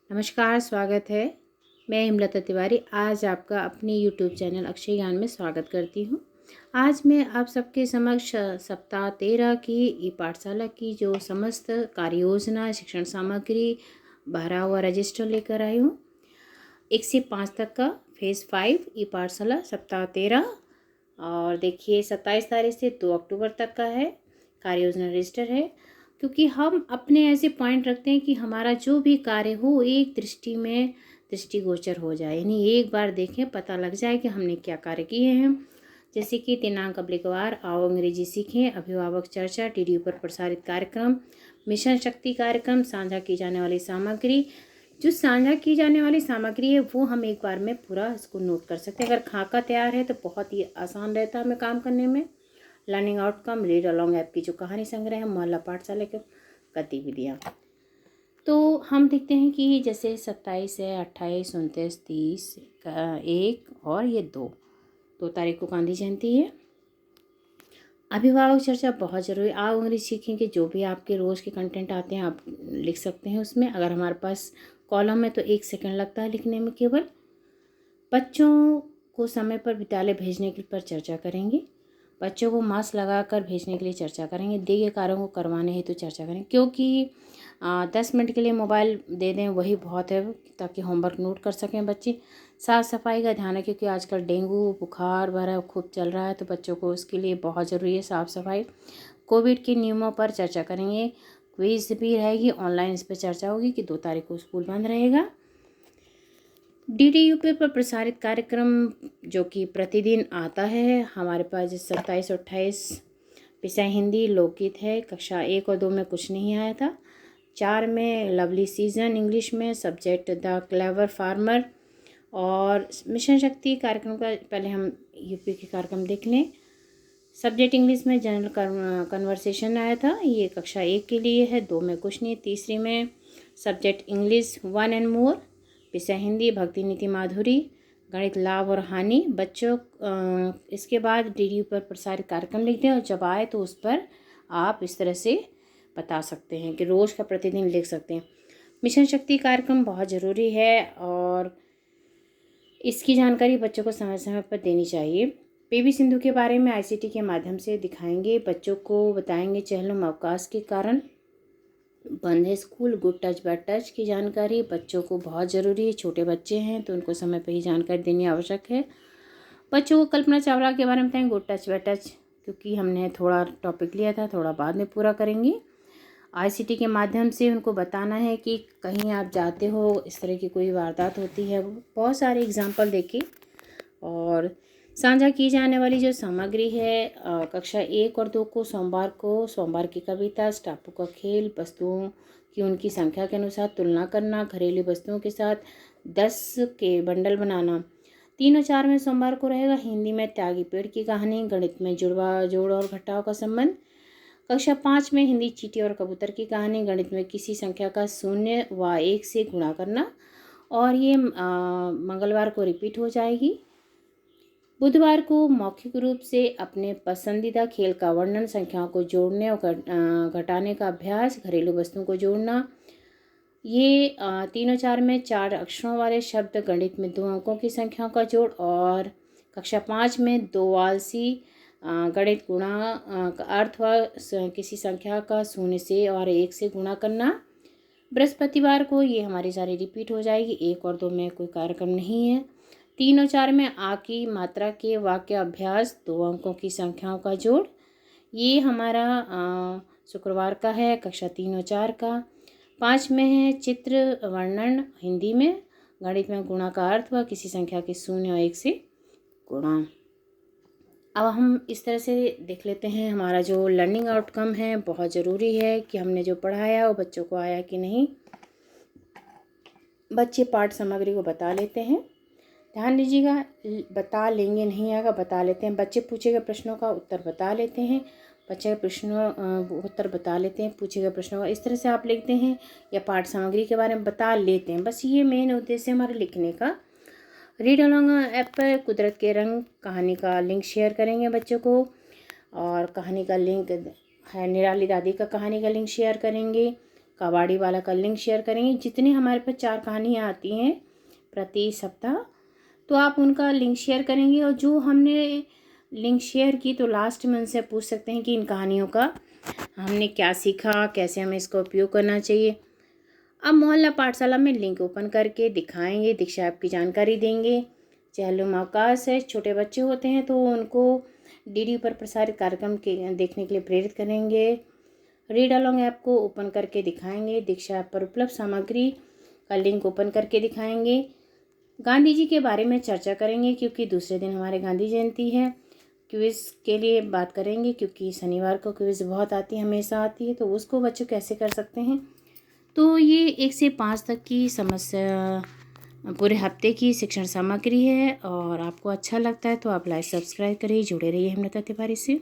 नमस्कार, स्वागत है। मैं हेमलता तिवारी आज आपका अपने यूट्यूब चैनल अक्षय ज्ञान में स्वागत करती हूँ। आज मैं आप सबके समक्ष सप्ताह 13 की ई पाठशाला की जो समस्त कार्य योजना, शिक्षण सामग्री, भरा हुआ रजिस्टर लेकर आई हूँ। 1 से 5 तक का फेज़ 5 ई पाठशाला सप्ताह 13 और देखिए 27 तारीख से 2 अक्टूबर तक का है, कार्य योजना रजिस्टर है। क्योंकि हम अपने ऐसे पॉइंट रखते हैं कि हमारा जो भी कार्य हो एक दृष्टि में दृष्टिगोचर हो जाए, यानी एक बार देखें पता लग जाए कि हमने क्या कार्य किए हैं। जैसे कि दिनांक अब्लिकवार, आओ अंग्रेजी सीखें, अभिभावक चर्चा, टीडीयू पर प्रसारित कार्यक्रम, मिशन शक्ति कार्यक्रम, साझा की जाने वाली सामग्री। जो साझा की जाने वाली सामग्री है वो हम एक बार में पूरा इसको नोट कर सकते हैं। अगर खाका तैयार है तो बहुत ही आसान रहता है हमें काम करने में। Learning outcome, read along app की जो कहानी संग्रह है, मोहल्ला पाठशाला की गतिविधियाँ। तो हम देखते हैं कि जैसे 27 है, 28, 29, 30, 1 और ये 2 तारीख को गांधी जयंती है। अभिभावक चर्चा बहुत ज़रूरी। आओ अंग्रेजी सीखें कि जो भी आपके रोज़ के कंटेंट आते हैं आप लिख सकते हैं उसमें। अगर हमारे पास कॉलम है तो 1 सेकंड लगता है लिखने में केवल। बच्चों को समय पर विद्यालय भेजने के पर चर्चा करेंगे। बच्चों को मास्क लगाकर भेजने के लिए चर्चा करेंगे। दिए गए कार्यों को करवाने हेतु चर्चा करेंगे। क्योंकि 10 मिनट के लिए मोबाइल दे दें वही बहुत है ताकि होमवर्क नोट कर सकें बच्चे। साफ़ सफाई का ध्यान रखें क्योंकि आजकल डेंगू बुखार वगैरह खूब चल रहा है, तो बच्चों को उसके लिए बहुत ज़रूरी है साफ़ सफाई। कोविड के नियमों पर चर्चा करेंगे। क्विज भी रहेगी, ऑनलाइन इस पर चर्चा होगी कि 2 तारीख को स्कूल बंद रहेगा। DDUP पर प्रसारित कार्यक्रम जो कि प्रतिदिन आता है हमारे पास, जैसे 27 और 28 विषय हिंदी लोकगीत है। कक्षा 1 और 2 में कुछ नहीं आया था। 4 में लवली सीजन इंग्लिश में, सब्जेक्ट द क्लेवर फार्मर। और मिशन शक्ति कार्यक्रम का पहले हम यूपी के कार्यक्रम देख लें। सब्जेक्ट इंग्लिश में जनरल कन्वर्सेशन आया था, ये कक्षा 1 के लिए है। 2 में कुछ नहीं। तीसरी में सब्जेक्ट इंग्लिश 1 एंड मोर, विषय हिंदी भक्ति नीति माधुरी, गणित लाभ और हानि। बच्चों इसके बाद DDU पर प्रसारित कार्यक्रम लिख दें और जब आए तो उस पर आप इस तरह से बता सकते हैं कि रोज़ का प्रतिदिन लिख सकते हैं। मिशन शक्ति कार्यक्रम बहुत ज़रूरी है और इसकी जानकारी बच्चों को समय समय पर देनी चाहिए। PV सिंधु के बारे में ICT के माध्यम से दिखाएंगे, बच्चों को बताएंगे चहलम अवकाश के कारण बंद है school. Good touch bad touch की जानकारी बच्चों को बहुत ज़रूरी है। छोटे बच्चे हैं तो उनको समय पर ही जानकारी देनी आवश्यक है। बच्चों को कल्पना चावला के बारे में बताएंगे, गुड टच बैड टच, क्योंकि हमने थोड़ा टॉपिक लिया था, थोड़ा बाद में पूरा करेंगे। ICT के माध्यम से उनको बताना है कि कहीं आप जाते हो, इस तरह की कोई वारदात होती है, बहुत सारे एग्जाम्पल देके। और साझा की जाने वाली जो सामग्री है कक्षा 1 और 2 को सोमवार की कविता, टापू का खेल, वस्तुओं की उनकी संख्या के अनुसार तुलना करना, घरेलू वस्तुओं के साथ 10 के बंडल बनाना। 3 और 4 में सोमवार को रहेगा हिंदी में त्यागी पेड़ की कहानी, गणित में जुड़वा जोड़ और घटाव का संबंध। कक्षा 5 में हिंदी चींटी और कबूतर की कहानी, गणित में किसी संख्या का 0 व 1 से गुणा करना, और ये मंगलवार को रिपीट हो जाएगी। बुधवार को मौखिक रूप से अपने पसंदीदा खेल का वर्णन, संख्याओं को जोड़ने और घटाने का अभ्यास, घरेलू वस्तुओं को जोड़ना। ये 3 और 4 में 4 अक्षरों वाले शब्द, गणित में 2 अंकों की संख्याओं का जोड़, और कक्षा 5 में 2 आलसी, गणित गुणा का अर्थ व किसी संख्या का 0 से और 1 से गुणा करना। बृहस्पतिवार को ये हमारी सारी रिपीट हो जाएगी। 1 और 2 में कोई कार्यक्रम नहीं है। 3 और 4 में आ की मात्रा के वाक्य अभ्यास, 2 अंकों की संख्याओं का जोड़, ये हमारा शुक्रवार का है, कक्षा 3 और 4 का। 5 में है चित्र वर्णन हिंदी में, गणित में गुणा का अर्थ व किसी संख्या के 0 और 1 से गुणा। अब हम इस तरह से देख लेते हैं हमारा जो लर्निंग आउटकम है। बहुत ज़रूरी है कि हमने जो पढ़ाया वो बच्चों को आया कि नहीं। बच्चे पाठ सामग्री को बता लेते हैं, ध्यान दीजिएगा, बता लेंगे नहीं आएगा, बता लेते हैं। बच्चे पूछे गए प्रश्नों का उत्तर बता लेते हैं, बच्चे प्रश्नों उत्तर बता लेते हैं पूछे गए प्रश्नों का, इस तरह से आप लिखते हैं, या पाठ सामग्री के बारे में बता लेते हैं। बस ये मेन उद्देश्य हमारे लिखने का। रीड अलॉन्ग ऐप पर कुदरत के रंग कहानी का लिंक शेयर करेंगे बच्चों को, और कहानी का लिंक है निराली दादी का कहानी का लिंक शेयर करेंगे। कबाड़ी वाला का लिंक शेयर करेंगे। जितनी हमारे पास 4 कहानियाँ आती हैं प्रति सप्ताह, तो आप उनका लिंक शेयर करेंगे, और जो हमने लिंक शेयर की तो लास्ट में उनसे पूछ सकते हैं कि इन कहानियों का हमने क्या सीखा, कैसे हमें इसका उपयोग करना चाहिए। अब मोहल्ला पाठशाला में लिंक ओपन करके दिखाएंगे, दीक्षा ऐप की जानकारी देंगे। चहलुम अवकाश है, छोटे बच्चे होते हैं तो उनको डीडी पर प्रसारित कार्यक्रम के देखने के लिए प्रेरित करेंगे। रीड अलोंग ऐप को ओपन करके दिखाएंगे, दीक्षा ऐप पर उपलब्ध सामग्री का लिंक ओपन करके दिखाएंगे। गांधी जी के बारे में चर्चा करेंगे क्योंकि दूसरे दिन हमारे गांधी जयंती है। क्विज़ के लिए बात करेंगे क्योंकि शनिवार को क्विज़ बहुत आती है, हमेशा आती है, तो उसको बच्चों कैसे कर सकते हैं। तो ये 1 से 5 तक की समस्या पूरे हफ्ते की शिक्षण सामग्री है, और आपको अच्छा लगता है तो आप लाइक सब्सक्राइब करिए, जुड़े रहिए हेमलता तिवारी से।